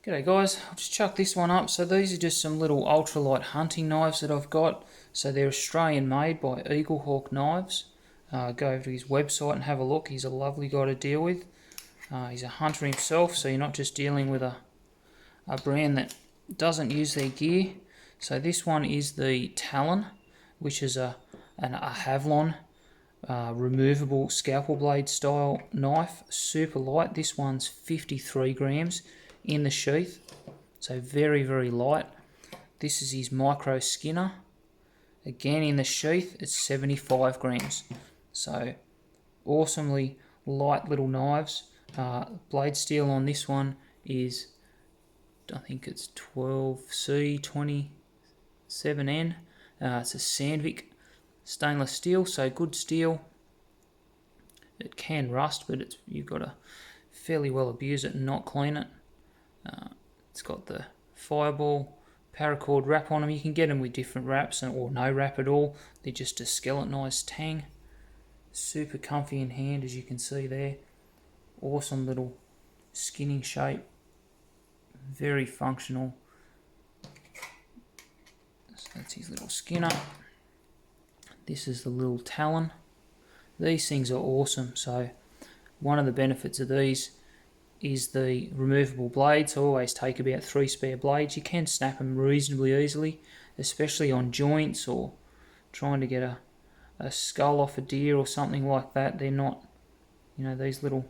G'day guys, I'll just chuck this one up. So these are just some little ultralight hunting knives that I've got. So they're Australian made by Eaglehawk knives. Go over to his website and have a look. He's a lovely guy to deal with. He's a hunter himself, so you're not just dealing with a brand that doesn't use their gear. So this one is the Talon, which is a Havlon removable scalpel blade style knife. Super light. This one's 53 grams in the sheath, so very, very light. This is his micro skinner. Again, in the sheath, it's 75 grams. So awesomely light little knives. Blade steel on this one is, I think it's 12C27N. It's a Sandvik stainless steel, so good steel. It can rust, but you've got to fairly well abuse it and not clean it. It's got the fireball paracord wrap on them. You can get them with different wraps or no wrap at all. They're just a skeletonized tang. Super comfy in hand, as you can see there. Awesome little skinning shape. Very functional. So that's his little skinner. This is the little Talon. These things are awesome. So one of the benefits of these is the removable blades. I always take about 3 spare blades. You can snap them reasonably easily, especially on joints or trying to get a skull off a deer or something like that. They're not, these little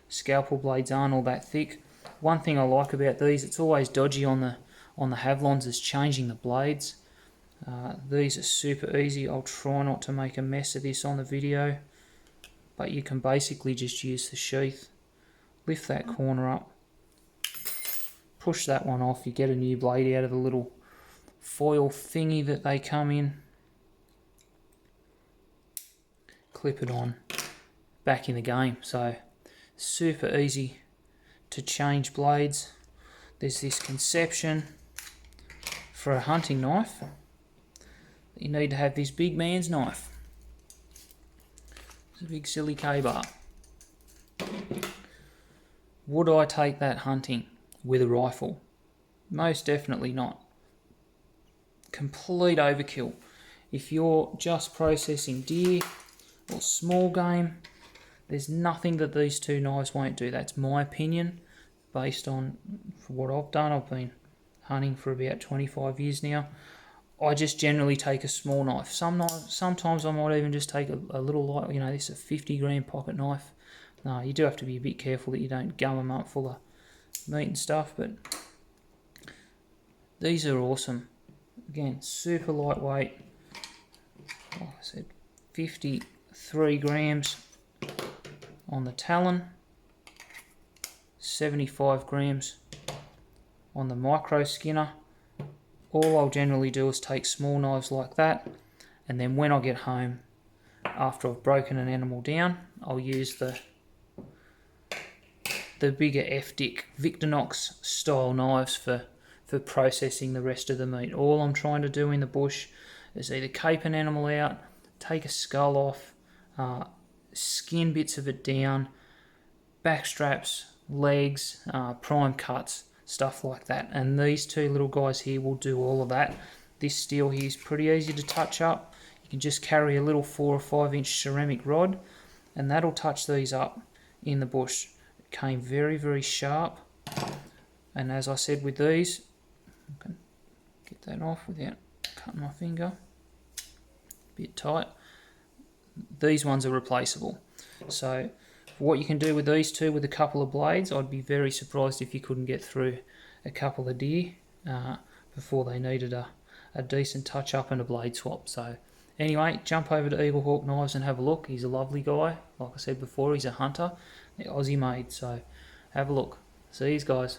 scalpel blades aren't all that thick. One thing I like about these, it's always dodgy on the Havlons, is changing the blades. These are super easy. I'll try not to make a mess of this on the video, but you can basically just use the sheath. Lift that corner up, push that one off, you get a new blade out of the little foil thingy that they come in, clip it on, back in the game. So super easy to change blades. There's this conception for a hunting knife that you need to have this big man's knife. It's a big silly K-bar. Would I take that hunting with a rifle? Most definitely not. Complete overkill. If you're just processing deer or small game, there's nothing that these two knives won't do. That's my opinion based on what I've done. I've been hunting for about 25 years now. I just generally take a small knife. Sometimes I might even just take a little light, this is a 50 gram pocket knife. No, you do have to be a bit careful that you don't gum them up full of meat and stuff, but these are awesome. Again, super lightweight. Like I said, 53 grams on the Talon, 75 grams on the micro skinner. All I'll generally do is take small knives like that, and then when I get home, after I've broken an animal down, I'll use the bigger F-Dick Victorinox style knives for processing the rest of the meat. All I'm trying to do in the bush is either cape an animal out, take a skull off, skin bits of it down, back straps, legs, prime cuts, stuff like that. And these two little guys here will do all of that. This steel here is pretty easy to touch up. You can just carry a little 4 or 5 inch ceramic rod and that'll touch these up in the bush. Came very, very sharp, and as I said with these, I can get that off without cutting my finger, a bit tight. These ones are replaceable, so what you can do with these two with a couple of blades, I'd be very surprised if you couldn't get through a couple of deer before they needed a decent touch up and a blade swap. So anyway, jump over to Eaglehawk Knives and have a look. He's a lovely guy. Like I said before, he's a hunter. They're Aussie made, so have a look. See you guys.